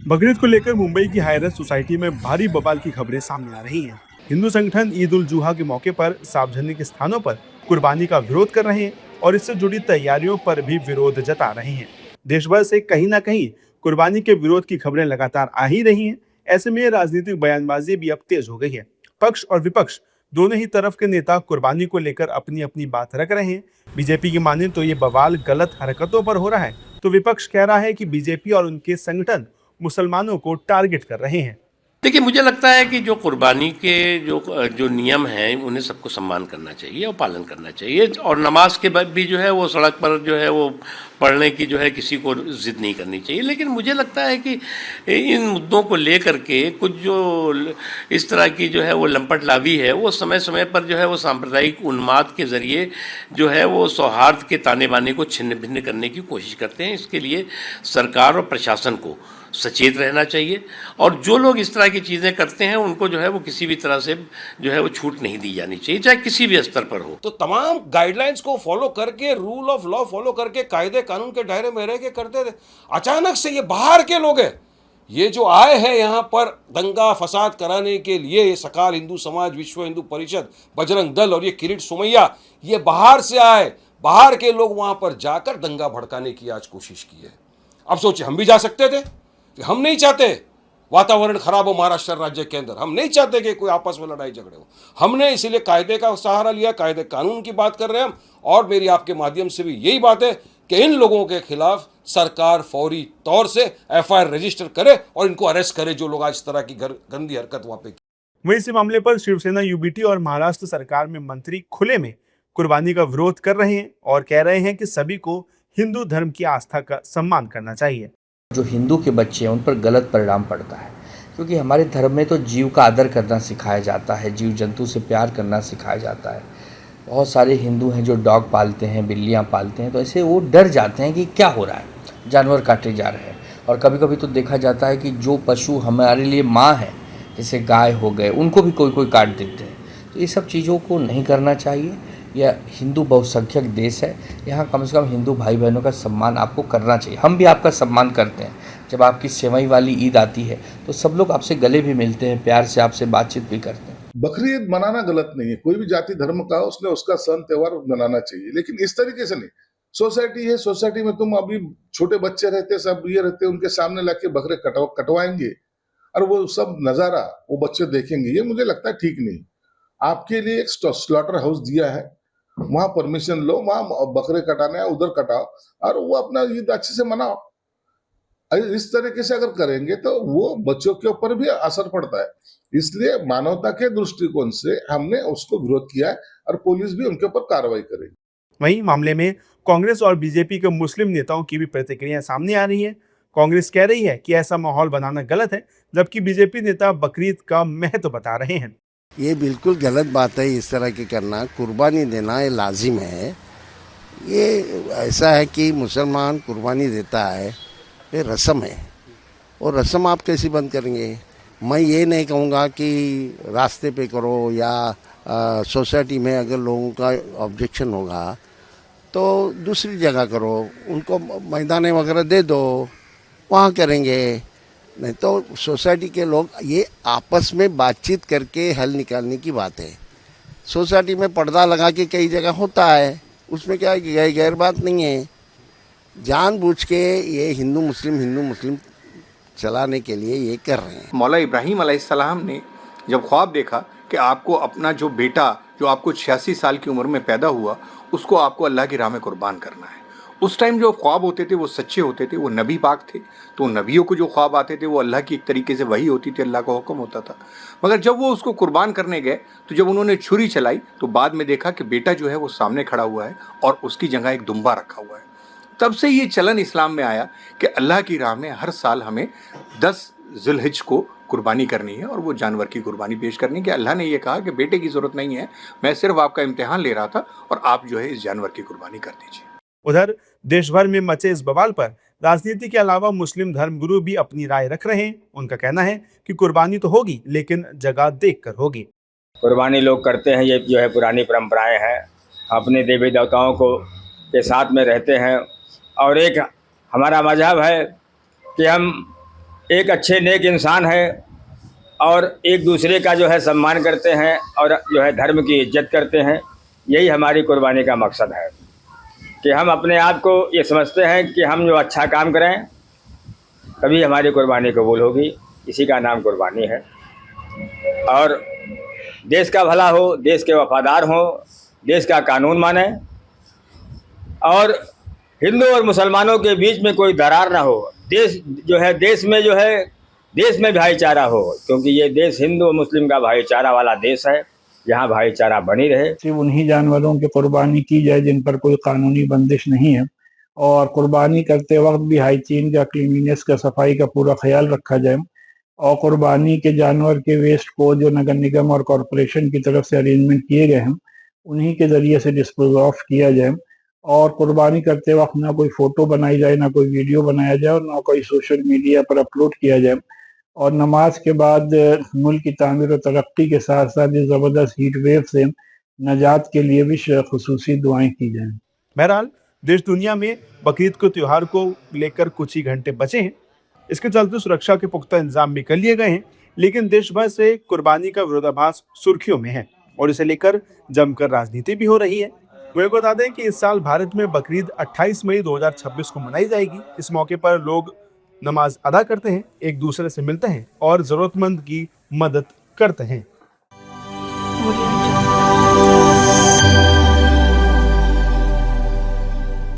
बकरीद को लेकर मुंबई की हायरस सोसाइटी में भारी बवाल की खबरें सामने आ रही हैं। हिंदू संगठन ईद उल जुहा के मौके पर सार्वजनिक स्थानों पर कुर्बानी का विरोध कर रहे हैं और इससे जुड़ी तैयारियों पर भी विरोध जता रहे हैं। देश भर से कहीं ना कहीं कुर्बानी के विरोध की खबरें लगातार आ ही रही हैं। ऐसे में राजनीतिक बयानबाजी भी अब तेज हो गई है। पक्ष और विपक्ष दोनों ही तरफ के नेता कुर्बानी को लेकर अपनी अपनी बात रख रहे हैं। बीजेपी की माने तो ये बवाल गलत हरकतों पर हो रहा है, तो विपक्ष कह रहा है कि बीजेपी और उनके संगठन मुसलमानों को टारगेट कर रहे हैं। देखिए, मुझे लगता है कि जो कुर्बानी के जो नियम हैं उन्हें सबको सम्मान करना चाहिए और पालन करना चाहिए, और नमाज के बाद भी जो है वो सड़क पर जो है वो पढ़ने की जो है किसी को जिद नहीं करनी चाहिए। लेकिन मुझे लगता है कि इन मुद्दों को लेकर के कुछ जो इस तरह की जो है वो लंपट लावी है, वो समय समय पर जो है वो सांप्रदायिक उन्माद के ज़रिए जो है वो सौहार्द के ताने बाने को छिन्न भिन्न करने की कोशिश करते हैं। इसके लिए सरकार और प्रशासन को सचेत रहना चाहिए, और जो लोग इस तरह की चीज़ें करते हैं उनको जो है वो किसी भी तरह से जो है वो छूट नहीं दी जानी चाहिए, चाहे किसी भी स्तर पर हो। तो तमाम गाइडलाइंस को फॉलो करके, रूल ऑफ लॉ फॉलो करके, कायदे कानून के दायरे में रह के करते थे। अचानक से ये बाहर के लोग हैं, ये जो आए हैं यहाँ पर दंगा फसाद कराने के लिए, ये सकाल हिंदू समाज, विश्व हिंदू परिषद, बजरंग दल और ये किरीट सोमैया, ये बाहर से आए, बाहर के लोग वहां पर जाकर दंगा भड़काने की आज कोशिश की है। अब सोचिए, हम भी जा सकते थे। हम नहीं चाहते वातावरण खराब हो महाराष्ट्र राज्य के अंदर, हम नहीं चाहते कि कोई आपस में लड़ाई झगड़े हो। हमने इसीलिए कायदे का सहारा लिया, कायदे कानून की बात कर रहे हैं हम। और मेरी आपके माध्यम से भी यही बात है कि इन लोगों के खिलाफ सरकार फौरी तौर से एफआईआर रजिस्टर करे और इनको अरेस्ट करे, जो लोग आज इस तरह की गंदी हरकत वहां पे। वहीं इस मामले पर शिवसेना, यूबीटी और महाराष्ट्र सरकार में मंत्री खुले में कुर्बानी का विरोध कर रहे हैं और कह रहे हैं कि सभी को हिंदू धर्म की आस्था का सम्मान करना चाहिए। जो हिंदू के बच्चे हैं उन पर गलत परिणाम पड़ता है, क्योंकि हमारे धर्म में तो जीव का आदर करना सिखाया जाता है, जीव जंतु से प्यार करना सिखाया जाता है। बहुत सारे हिंदू हैं जो डॉग पालते हैं, बिल्लियाँ पालते हैं, तो ऐसे वो डर जाते हैं कि क्या हो रहा है, जानवर काटे जा रहे हैं। और कभी कभी तो देखा जाता है कि जो पशु हमारे लिए माँ है, जैसे गाय हो गए, उनको भी कोई कोई काट देते हैं। तो ये सब चीज़ों को नहीं करना चाहिए। यह हिंदू बहुसंख्यक देश है, यहाँ कम से कम हिंदू भाई बहनों का सम्मान आपको करना चाहिए। हम भी आपका सम्मान करते हैं। जब आपकी सेवई वाली ईद आती है तो सब लोग आपसे गले भी मिलते हैं, प्यार से आपसे बातचीत भी करते हैं। बकरी ईद मनाना गलत नहीं है, कोई भी जाति धर्म का उसने उसका सन त्योहार मनाना चाहिए, लेकिन इस तरीके से नहीं। सोसाइटी है, सोसाइटी में तुम अभी छोटे बच्चे रहते, सब ये रहते, उनके सामने लाके बकरे कटवाएंगे और वो सब नजारा वो बच्चे देखेंगे, ये मुझे लगता है ठीक नहीं। आपके लिए एक स्लॉटर हाउस दिया है, वहां परमिशन लो, वहां बकरे कटाने है उधर कटाओ और वो अपना ईद अच्छे से मनाओ। इस तरीके से अगर करेंगे तो वो बच्चों के ऊपर भी असर पड़ता है। इसलिए मानवता के दृष्टिकोण से हमने उसको विरोध किया है और पुलिस भी उनके ऊपर कार्रवाई करेगी। वहीं मामले में कांग्रेस और बीजेपी के मुस्लिम नेताओं की भी प्रतिक्रिया सामने आ रही है। कांग्रेस कह रही है कि ऐसा माहौल बनाना गलत है, जबकि बीजेपी नेता बकरीद का महत्व बता रहे हैं। ये बिल्कुल गलत बात है, इस तरह की करना, कुर्बानी देना ये लाजिम है। ये ऐसा है कि मुसलमान कुर्बानी देता है, ये रस्म है, और रस्म आप कैसे बंद करेंगे? मैं ये नहीं कहूँगा कि रास्ते पे करो या सोसाइटी में अगर लोगों का ऑब्जेक्शन होगा तो दूसरी जगह करो, उनको मैदान वगैरह दे दो, वहाँ करेंगे। नहीं तो सोसाइटी के लोग ये आपस में बातचीत करके हल निकालने की बात है। सोसाइटी में पर्दा लगा के कई जगह होता है, उसमें क्या गैर बात नहीं है। जानबूझ के ये हिंदू मुस्लिम चलाने के लिए ये कर रहे हैं। मौला इब्राहीम अलैहिस्सलाम ने जब ख्वाब देखा कि आपको अपना जो बेटा जो आपको 86 साल की उम्र में पैदा हुआ, उसको आपको अल्लाह की राह में कुर्बान करना है। उस टाइम जो ख्वाब होते थे वो सच्चे होते थे, वो नबी पाक थे, तो नबियों को जो ख्वाब आते थे वो अल्लाह की एक तरीके से वही होती थी, अल्लाह का हुक्म होता था। मगर जब वो उसको कुर्बान करने गए तो जब उन्होंने छुरी चलाई तो बाद में देखा कि बेटा जो है वो सामने खड़ा हुआ है और उसकी जगह एक दुम्बा रखा हुआ है। तब से ये चलन इस्लाम में आया कि अल्लाह की राह में हर साल हमें 10 ज़ुल्हिज को कुर्बानी करनी है और वो जानवर की कुर्बानी पेश करनी है। कि अल्लाह ने ये कहा कि बेटे की ज़रूरत नहीं है, मैं सिर्फ आपका इम्तिहान ले रहा था और आप जो है इस जानवर की कुर्बानी कर दीजिए। उधर देश भर में मचे इस बवाल पर राजनीति के अलावा मुस्लिम धर्मगुरु भी अपनी राय रख रहे हैं। उनका कहना है कि कुर्बानी तो होगी, लेकिन जगह देखकर होगी। कुर्बानी लोग करते हैं, ये जो है पुरानी परंपराएं हैं, अपने देवी देवताओं को के साथ में रहते हैं। और एक हमारा मजहब है कि हम एक अच्छे नेक इंसान है और एक दूसरे का जो है सम्मान करते हैं और जो है धर्म की इज्जत करते हैं। यही हमारी कुर्बानी का मकसद है कि हम अपने आप को ये समझते हैं कि हम जो अच्छा काम करें तभी हमारी कुर्बानी कबूल होगी। इसी का नाम कुर्बानी है। और देश का भला हो, देश के वफादार हो, देश का कानून माने और हिंदू और मुसलमानों के बीच में कोई दरार ना हो। देश जो है देश में भाईचारा हो, क्योंकि ये देश हिंदू और मुस्लिम का भाईचारा वाला देश है। यहाँ भाईचारा बनी रहे। सिर्फ उन्हीं जानवरों की कुर्बानी की जाए जिन पर कोई कानूनी बंदिश नहीं है और कुर्बानी करते वक्त भी हाइजीन का, क्लीनिनेस का, सफाई का पूरा ख्याल रखा जाए और कुर्बानी के जानवर के वेस्ट को जो नगर निगम और कॉरपोरेशन की तरफ से अरेंजमेंट किए गए हैं उन्हीं के ज़रिए से डिस्पोज ऑफ किया जाए और कुर्बानी करते वक्त ना कोई फ़ोटो बनाई जाए, ना कोई वीडियो बनाया जाए और ना कोई सोशल मीडिया पर अपलोड किया जाए। और नमाज के बाद मुल्क की तामीर और तरक्की के साथ साथ इस ज़बरदस्त हीट वेव से नजात के लिए भी खुसूसी दुआएं की जाएं। बहरहाल देश दुनिया में बकरीद के त्योहार को लेकर कुछ ही घंटे बचे हैं। इसके चलते सुरक्षा के पुख्ता इंतजाम भी कर लिए गए हैं, लेकिन देश भर से कुर्बानी का विरोधाभास सुर्खियों में है और इसे लेकर जमकर राजनीति भी हो रही है। वही बता दें कि इस साल भारत में बकरीद 28 मई 2026 को मनाई जाएगी। इस मौके पर लोग नमाज अदा करते हैं, एक दूसरे से मिलते हैं और जरूरतमंद की मदद करते हैं।